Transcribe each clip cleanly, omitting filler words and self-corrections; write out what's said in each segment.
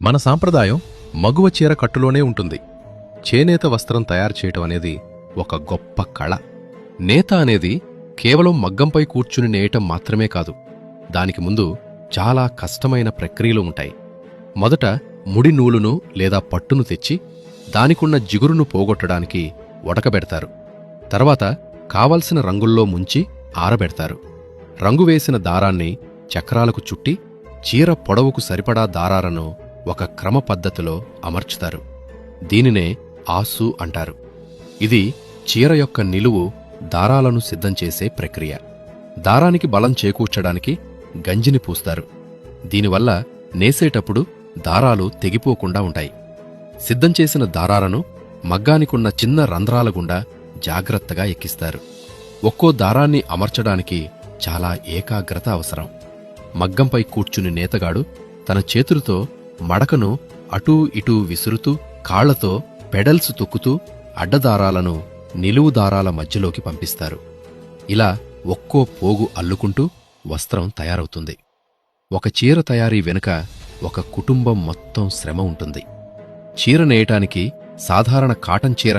మన సాంప్రదాయం మగువ చీర కట్టులోనే ఉంటుంది. చేనేత వస్త్రం తయారు చేయటం అనేది ఒక గొప్ప కళ. నేత అనేది కేవలం మగ్గంపై కూర్చుని నేయటం మాత్రమే కాదు, దానికి ముందు చాలా కష్టమైన ప్రక్రియలు ఉంటాయి. మొదట ముడి నూలును లేదా పట్టును తెచ్చి దానికున్న జిగురును పోగొట్టడానికి ఉడకబెడతారు. తర్వాత కావలసిన రంగుల్లో ముంచి ఆరబెడతారు. రంగు వేసిన దారాన్ని చక్రాలకు చుట్టి చీర పొడవుకు సరిపడా దారాలను ఒక క్రమ పద్ధతిలో అమర్చుతారు. దీనినే ఆసు అంటారు. ఇది చీర యొక్క నిలువు దారాలను సిద్ధం చేసే ప్రక్రియ. దారానికి బలం చేకూర్చడానికి గంజిని పూస్తారు. దీనివల్ల నేసేటప్పుడు దారాలు తెగిపోకుండా ఉంటాయి. సిద్ధం చేసిన దారాలను మగ్గానికున్న చిన్న రంధ్రాల గుండా జాగ్రత్తగా ఎక్కిస్తారు. ఒక్కో దారాన్ని అమర్చడానికి చాలా ఏకాగ్రత అవసరం. మగ్గంపై కూర్చుని నేతగాడు తన చేతులతో మడకను అటూ ఇటూ విసురుతూ కాళ్లతో పెడల్స్ తొక్కుతూ అడ్డదారాలను నిలువు దారాల మధ్యలోకి పంపిస్తారు. ఇలా ఒక్కో పోగు అల్లుకుంటూ వస్త్రం తయారవుతుంది. ఒక చీర తయారీ వెనుక ఒక కుటుంబం మొత్తం శ్రమ ఉంటుంది. చీర నేయటానికి సాధారణ కాటన్ చీర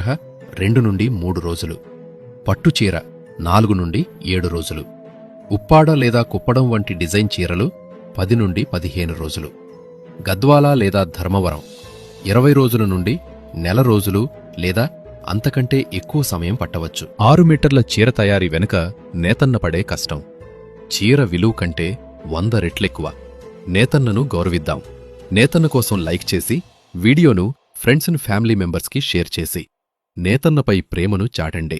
2 నుండి 3 రోజులు, పట్టుచీర 4 నుండి 7 రోజులు, ఉప్పాడ లేదా కుప్పడం వంటి డిజైన్ చీరలు 10 నుండి 15 రోజులు, గద్వాల లేదా ధర్మవరం 20 రోజుల నుండి నెల రోజులు లేదా అంతకంటే ఎక్కువ సమయం పట్టవచ్చు. 6 మీటర్ల చీర తయారీ వెనుక నేతన్న పడే కష్టం చీర విలువ కంటే 100 రెట్లెక్కువ. నేతన్నను గౌరవిద్దాం. నేతన్న కోసం లైక్ చేసి వీడియోను ఫ్రెండ్స్ అండ్ ఫ్యామిలీ మెంబర్స్కి షేర్ చేసి నేతన్నపై ప్రేమను చాటండి.